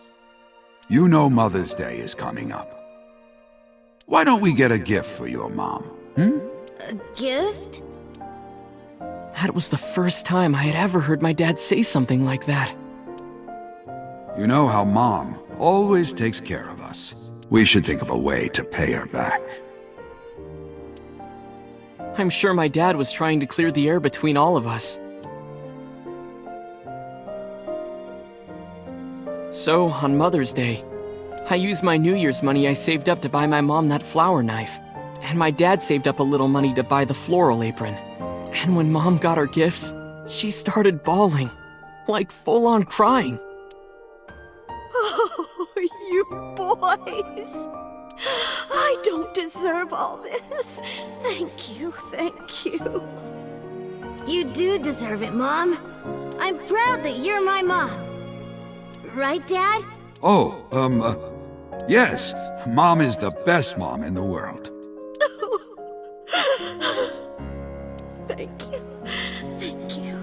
You know Mother's Day is coming up. Why don't we get a gift for your mom, A gift? That was the first time I had ever heard my dad say something like that. You know how Mom always takes care of us. We should think of a way to pay her back. I'm sure my dad was trying to clear the air between all of us. So, on Mother's Day, I used my New Year's money I saved up to buy my mom that flower knife. And my dad saved up a little money to buy the floral apron. And when Mom got her gifts, she started bawling. Like full-on crying. Oh, you boys. I don't deserve all this. Thank you, thank you. You do deserve it, Mom. I'm proud that you're my mom. Right, Dad? Yes. Mom is the best mom in the world. Thank you. Thank you.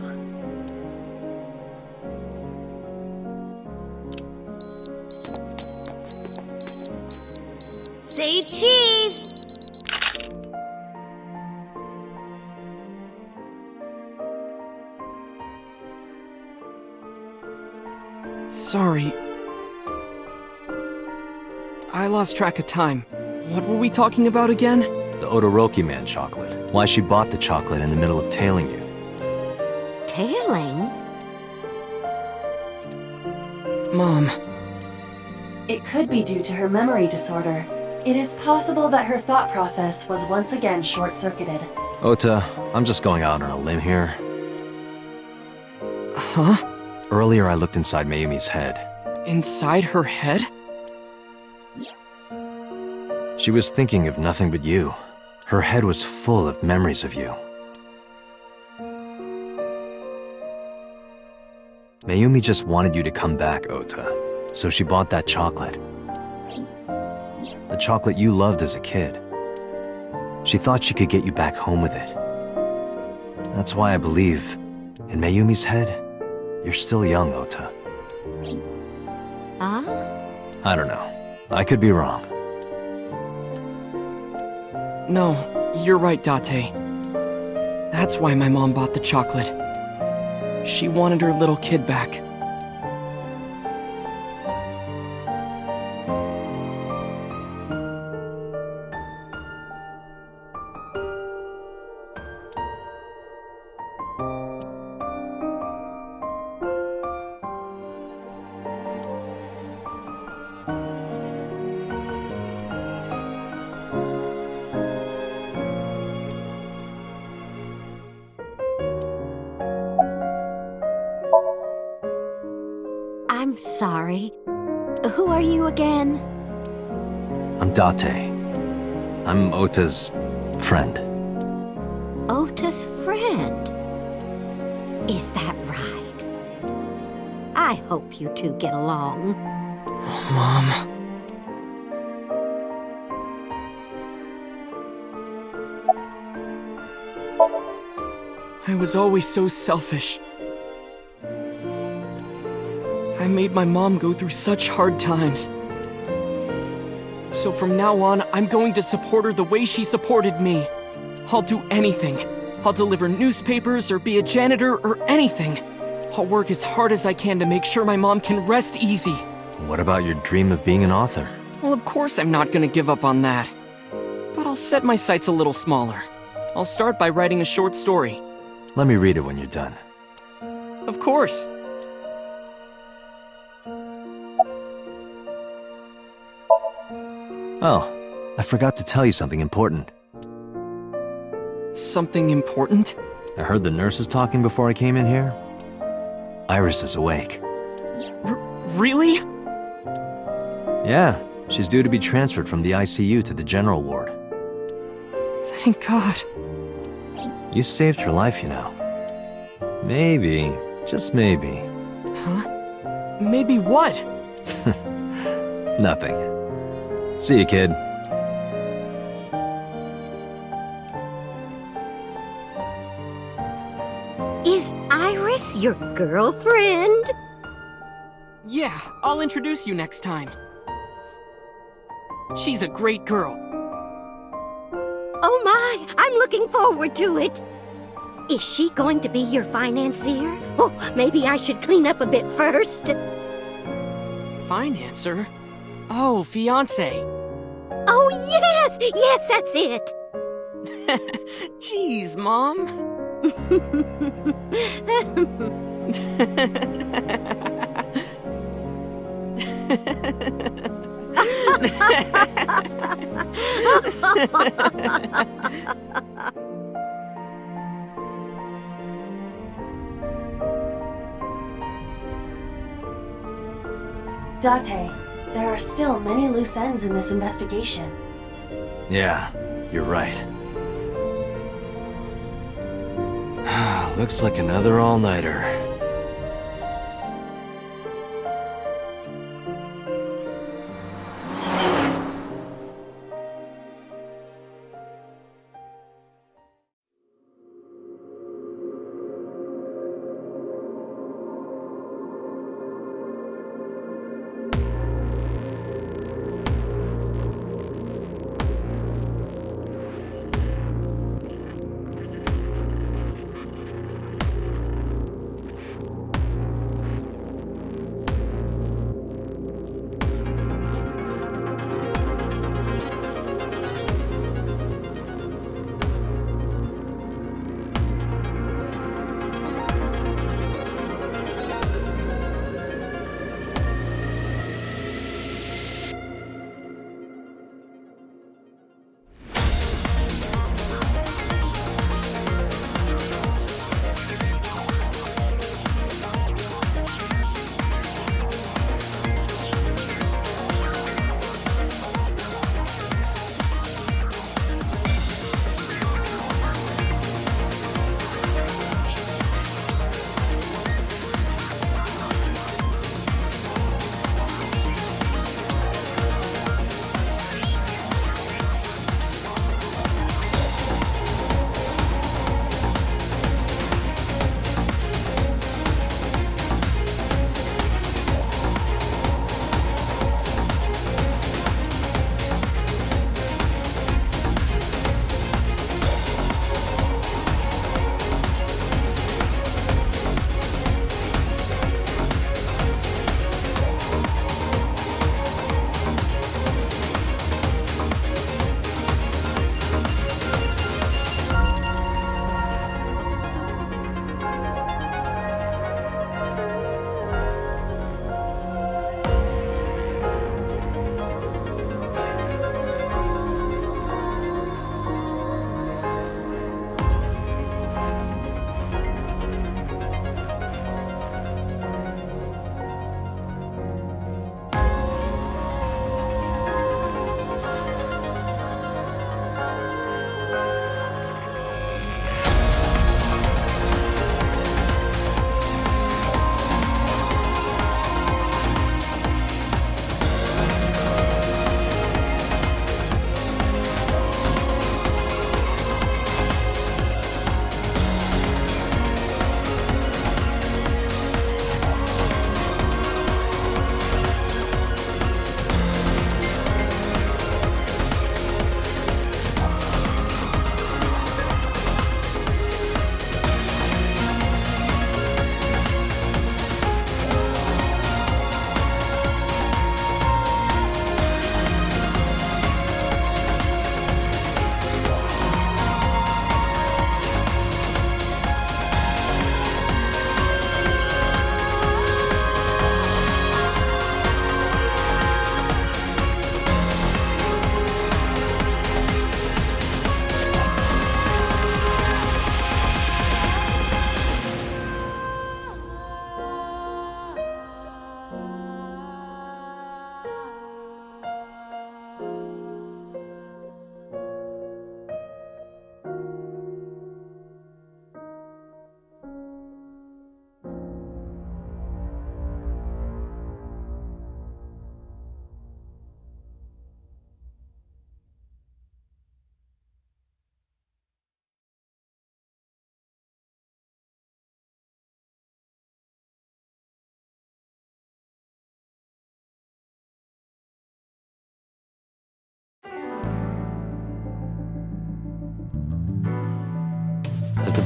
Say cheese! Sorry. I lost track of time. What were we talking about again? The Todoroki Man chocolate. Why she bought the chocolate in the middle of tailing you. Tailing? Mom. It could be due to her memory disorder. It is possible that her thought process was once again short-circuited. Ota, I'm just going out on a limb here. Huh? Earlier I looked inside Mayumi's head. Inside her head? She was thinking of nothing but you. Her head was full of memories of you. Mayumi just wanted you to come back, Ota. So she bought that chocolate. The chocolate you loved as a kid. She thought she could get you back home with it. That's why I believe, in Mayumi's head, you're still young, Ota. Huh? I don't know. I could be wrong. No, you're right, Date. That's why my mom bought the chocolate. She wanted her little kid back. I'm sorry. Who are you again? I'm Date. I'm Ota's friend. Ota's friend? Is that right? I hope you two get along. Oh, Mom. I was always so selfish. I made my mom go through such hard times. So from now on, I'm going to support her the way she supported me. I'll do anything. I'll deliver newspapers or be a janitor or anything. I'll work as hard as I can to make sure my mom can rest easy. What about your dream of being an author? Well, of course I'm not gonna give up on that. But I'll set my sights a little smaller. I'll start by writing a short story. Let me read it when you're done. Of course. Oh, I forgot to tell you something important. Something important? I heard the nurses talking before I came in here. Iris is awake. Really? Yeah, she's due to be transferred from the ICU to the general ward. Thank God. You saved her life, you know. Maybe, just maybe. Huh? Maybe what? Nothing. See you, kid. Is Iris your girlfriend? Yeah, I'll introduce you next time. She's a great girl. Oh my, I'm looking forward to it. Is she going to be your financier? Oh, maybe I should clean up a bit first. Financer? Oh, fiance. Oh, yes! Yes, that's it! Jeez, Mom. Date, there are still many loose ends in this investigation. Yeah, you're right. Looks like another all-nighter.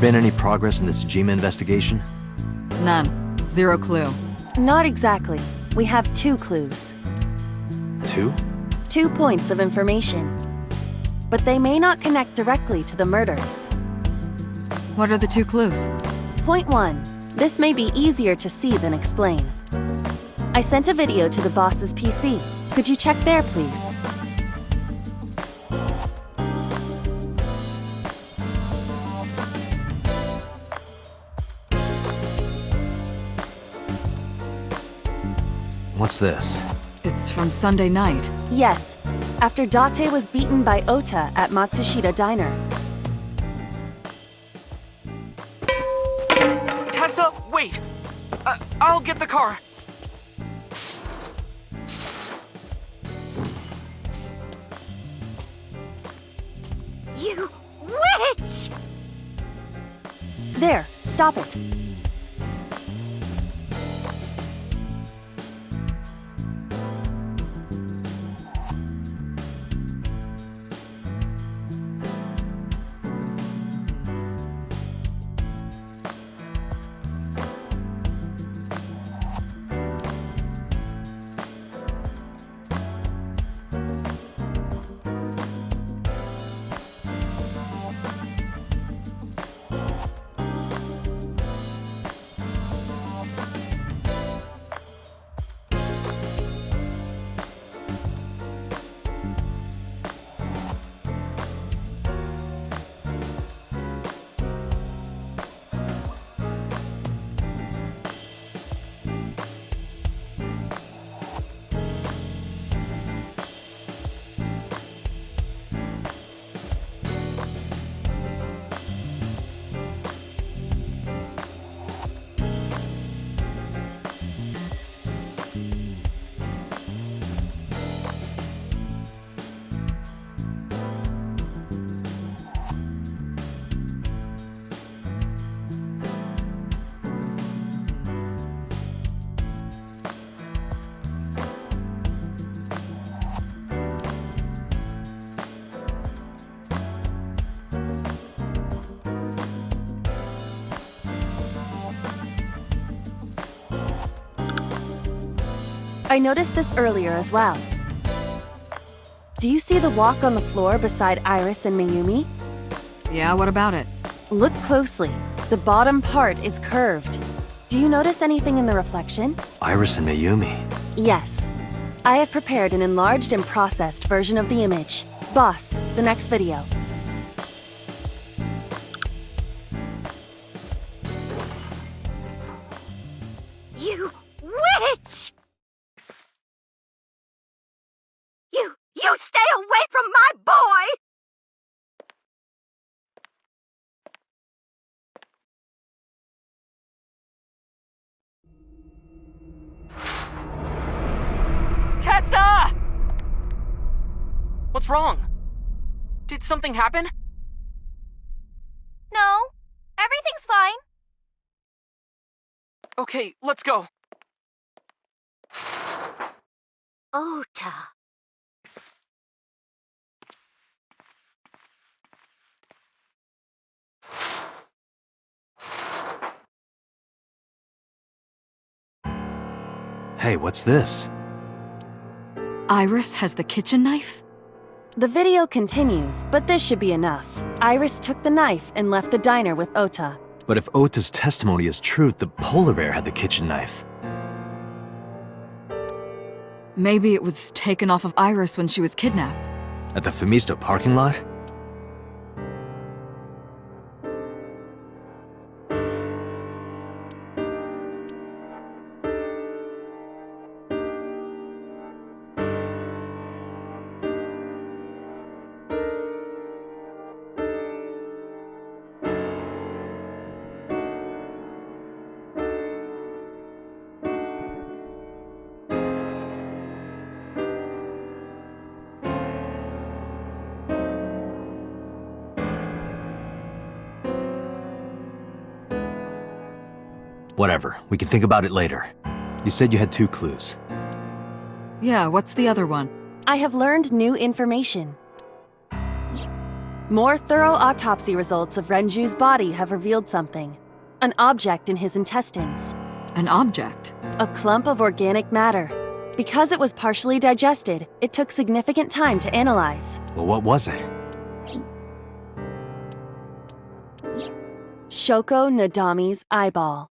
there been any progress in this Jima investigation? None. Zero clue. Not exactly. We have 2 clues. 2? 2 points of information. But they may not connect directly to the murders. What are the 2 clues? Point 1. This may be easier to see than explain. I sent a video to the boss's PC. Could you check there, please? What's this? It's from Sunday night. Yes, after Date was beaten by Ota at Matsushita Diner. Tessa, wait! I'll get the car. You witch! There, stop it. I noticed this earlier as well. Do you see the walk on the floor beside Iris and Mayumi? Yeah, what about it? Look closely. The bottom part is curved. Do you notice anything in the reflection? Iris and Mayumi. Yes. I have prepared an enlarged and processed version of the image. Boss, the next video. You witch! You stay away from my boy! Tessa! What's wrong? Did something happen? No, everything's fine. Okay, let's go. Ota. Hey, what's this? Iris has the kitchen knife? The video continues, but this should be enough. Iris took the knife and left the diner with Ota. But if Ota's testimony is true, the polar bear had the kitchen knife. Maybe it was taken off of Iris when she was kidnapped. At the Femisto parking lot? Whatever, we can think about it later. You said you had 2 clues. Yeah, what's the other one? I have learned new information. More thorough autopsy results of Renju's body have revealed something. An object in his intestines. An object? A clump of organic matter. Because it was partially digested, it took significant time to analyze. Well, what was it? Shoko Nadami's eyeball.